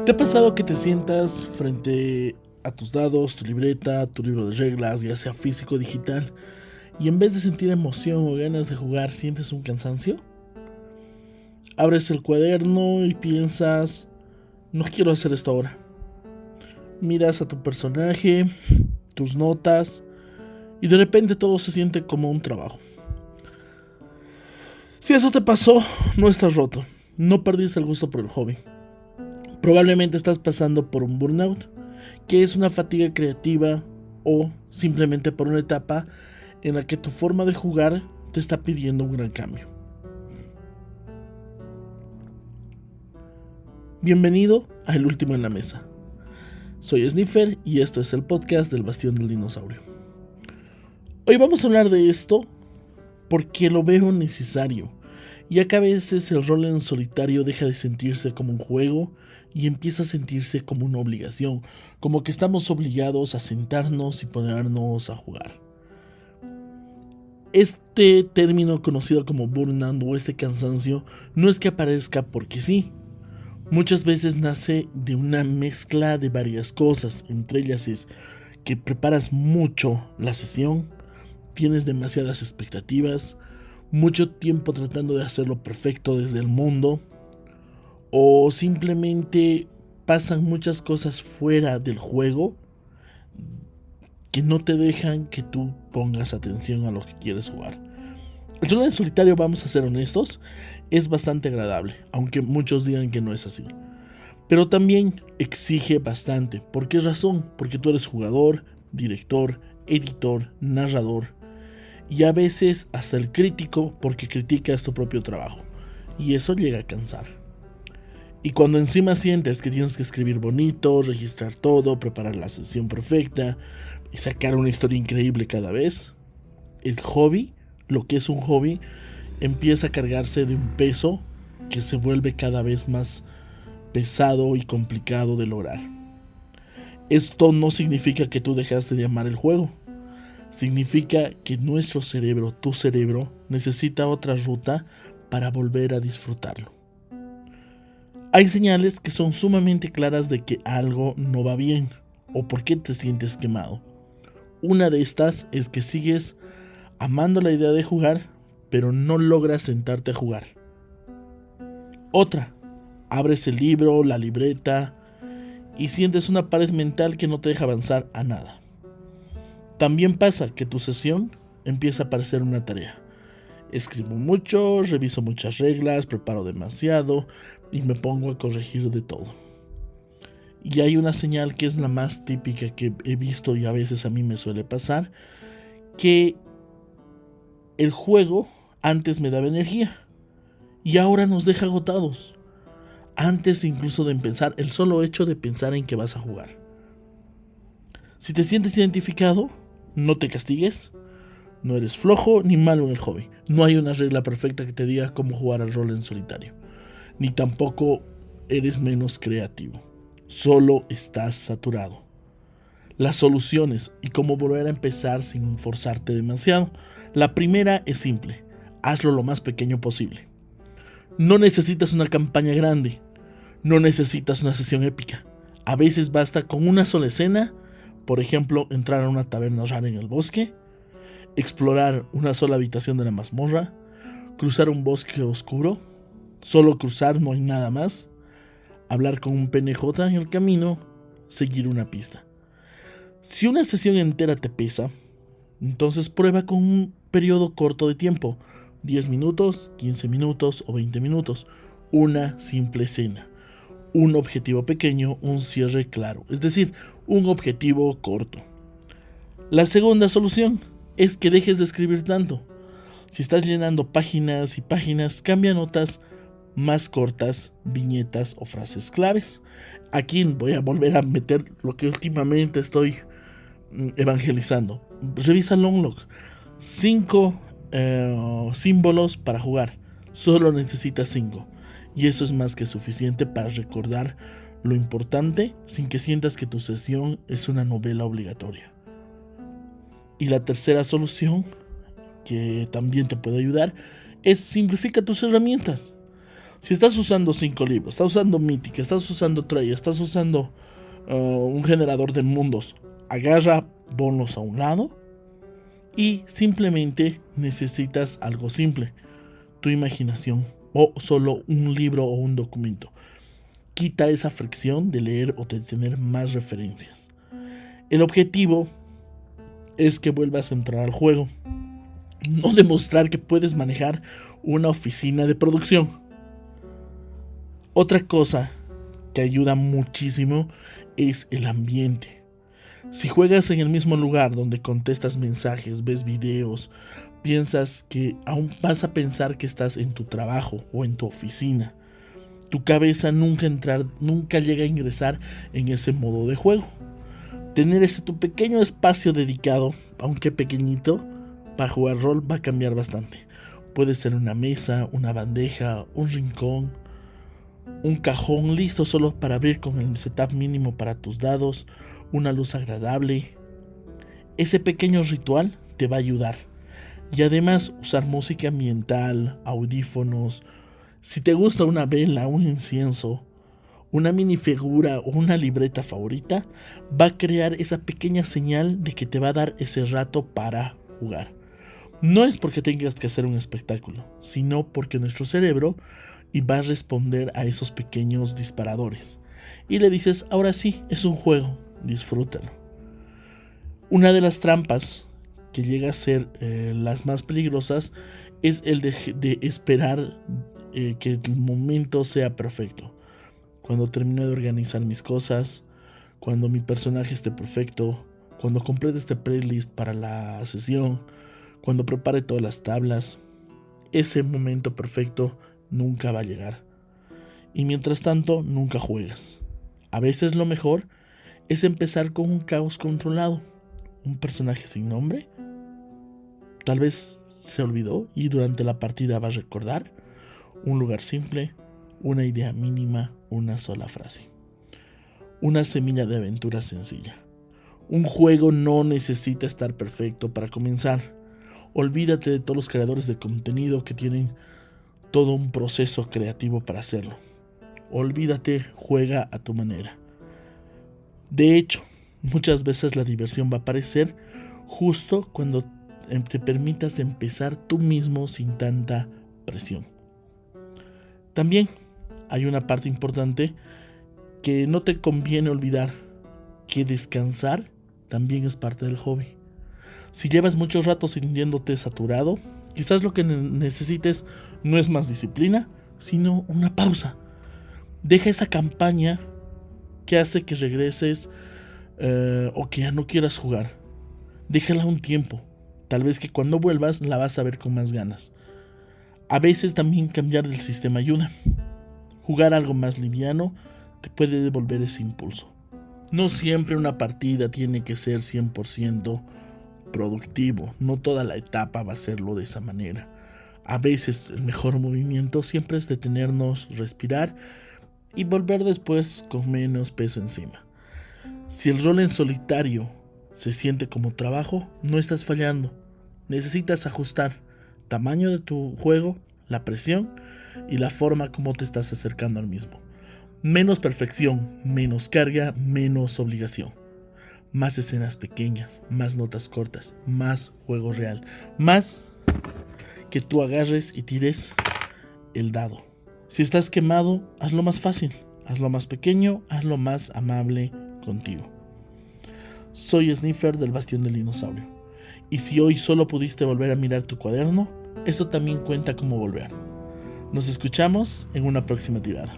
¿Te ha pasado que te sientas frente a tus dados, tu libreta, tu libro de reglas, ya sea físico o digital, y en vez de sentir emoción o ganas de jugar, sientes un cansancio? Abres el cuaderno y piensas, no quiero hacer esto ahora. Miras a tu personaje, tus notas, y de repente todo se siente como un trabajo. Si eso te pasó, no estás roto, no perdiste el gusto por el hobby. Probablemente estás pasando por un burnout, que es una fatiga creativa o simplemente por una etapa en la que tu forma de jugar te está pidiendo un gran cambio. Bienvenido a El Último en la Mesa. Soy Sniffer y esto es el podcast del Bastión del Dinosaurio. Hoy vamos a hablar de esto porque lo veo necesario, ya que a veces el rol en solitario deja de sentirse como un juego y empieza a sentirse como una obligación, como que estamos obligados a sentarnos y ponernos a jugar. Este término conocido como burnout o este cansancio no es que aparezca porque sí. Muchas veces nace de una mezcla de varias cosas, entre ellas es que preparas mucho la sesión, tienes demasiadas expectativas, mucho tiempo tratando de hacerlo perfecto desde el mundo, o simplemente pasan muchas cosas fuera del juego que no te dejan que tú pongas atención a lo que quieres jugar. El rol en solitario, vamos a ser honestos, es bastante agradable, aunque muchos digan que no es así. Pero también exige bastante. ¿Por qué razón? Porque tú eres jugador, director, editor, narrador y a veces hasta el crítico porque criticas tu propio trabajo. Y eso llega a cansar. Y cuando encima sientes que tienes que escribir bonito, registrar todo, preparar la sesión perfecta y sacar una historia increíble cada vez, el hobby, lo que es un hobby, empieza a cargarse de un peso que se vuelve cada vez más pesado y complicado de lograr. Esto no significa que tú dejaste de amar el juego. Significa que nuestro cerebro, tu cerebro, necesita otra ruta para volver a disfrutarlo. Hay señales que son sumamente claras de que algo no va bien o por qué te sientes quemado. Una de estas es que sigues amando la idea de jugar, pero no logras sentarte a jugar. Otra, abres el libro, la libreta y sientes una pared mental que no te deja avanzar a nada. También pasa que tu sesión empieza a parecer una tarea. Escribo mucho, reviso muchas reglas, preparo demasiado y me pongo a corregir de todo. Y hay una señal que es la más típica que he visto y a veces a mí me suele pasar, que el juego antes me daba energía y ahora nos deja agotados. Antes incluso de empezar, el solo hecho de pensar en que vas a jugar. Si te sientes identificado, no te castigues. No eres flojo ni malo en el hobby. No hay una regla perfecta que te diga cómo jugar al rol en solitario. Ni tampoco eres menos creativo. Solo estás saturado. Las soluciones y cómo volver a empezar sin forzarte demasiado. La primera es simple. Hazlo lo más pequeño posible. No necesitas una campaña grande. No necesitas una sesión épica. A veces basta con una sola escena. Por ejemplo, entrar a una taberna rara en el bosque, explorar una sola habitación de la mazmorra, cruzar un bosque oscuro, solo cruzar, no hay nada más, hablar con un PNJ en el camino, seguir una pista. Si una sesión entera te pesa, entonces prueba con un periodo corto de tiempo, 10 minutos, 15 minutos o 20 minutos, una simple escena. Un objetivo pequeño, un cierre claro, es decir, un objetivo corto. La segunda solución es que dejes de escribir tanto. Si estás llenando páginas y páginas, cambia notas más cortas, viñetas o frases claves. Aquí voy a volver a meter lo que últimamente estoy evangelizando. Revisa Longlog. 5 símbolos para jugar. Solo necesitas 5. Y eso es más que suficiente para recordar lo importante sin que sientas que tu sesión es una novela obligatoria. Y la tercera solución, que también te puede ayudar, es simplifica tus herramientas. Si estás usando 5 libros, estás usando Mythic, estás usando Trey, estás usando un generador de mundos, agarra, ponlos a un lado y simplemente necesitas algo simple, tu imaginación o solo un libro o un documento. Quita esa fricción de leer o de tener más referencias. El objetivo es que vuelvas a entrar al juego, no demostrar que puedes manejar una oficina de producción. Otra cosa que ayuda muchísimo es el ambiente. Si juegas en el mismo lugar donde contestas mensajes, ves videos, piensas que aún vas a pensar que estás en tu trabajo o en tu oficina. Tu cabeza nunca llega a ingresar en ese modo de juego. Tener tu pequeño espacio dedicado, aunque pequeñito, para jugar rol va a cambiar bastante. Puede ser una mesa, una bandeja, un rincón, un cajón listo solo para abrir con el setup mínimo para tus dados, una luz agradable. Ese pequeño ritual te va a ayudar. Y además usar música ambiental, audífonos. Si te gusta una vela, un incienso, una minifigura o una libreta favorita, va a crear esa pequeña señal de que te va a dar ese rato para jugar. No es porque tengas que hacer un espectáculo, sino porque nuestro cerebro va a responder a esos pequeños disparadores. Y le dices, ahora sí, es un juego, disfrútalo. Una de las trampas que llega a ser las más peligrosas es el de esperar que el momento sea perfecto. Cuando termine de organizar mis cosas, cuando mi personaje esté perfecto, cuando complete este playlist para la sesión, cuando prepare todas las tablas, ese momento perfecto nunca va a llegar. Y mientras tanto, nunca juegas. A veces lo mejor es empezar con un caos controlado. Un personaje sin nombre. Tal vez se olvidó y durante la partida va a recordar. Un lugar simple, una idea mínima, una sola frase. Una semilla de aventura sencilla. Un juego no necesita estar perfecto para comenzar. Olvídate de todos los creadores de contenido que tienen todo un proceso creativo para hacerlo. Olvídate, juega a tu manera. De hecho, muchas veces la diversión va a aparecer justo cuando te permitas empezar tú mismo sin tanta presión. También hay una parte importante que no te conviene olvidar, que descansar también es parte del hobby. Si llevas mucho rato sintiéndote saturado, quizás lo que necesites no es más disciplina, sino una pausa. Deja esa campaña que hace que regreses o que ya no quieras jugar. Déjala un tiempo. Tal vez que cuando vuelvas la vas a ver con más ganas. A veces también cambiar del sistema ayuda. Jugar algo más liviano te puede devolver ese impulso. No siempre una partida tiene que ser 100% productivo. No toda la etapa va a serlo de esa manera. A veces el mejor movimiento siempre es detenernos, respirar y volver después con menos peso encima. Si el rol en solitario se siente como trabajo, no estás fallando. Necesitas ajustar tamaño de tu juego, la presión y la forma como te estás acercando al mismo. Menos perfección, menos carga, menos obligación. Más escenas pequeñas, más notas cortas, más juego real. Más que tú agarres y tires el dado. Si estás quemado, hazlo más fácil, hazlo más pequeño, hazlo más amable contigo. Soy Sniffer del Bastión del Dinosaurio. Y si hoy solo pudiste volver a mirar tu cuaderno, eso también cuenta como volver. Nos escuchamos en una próxima tirada.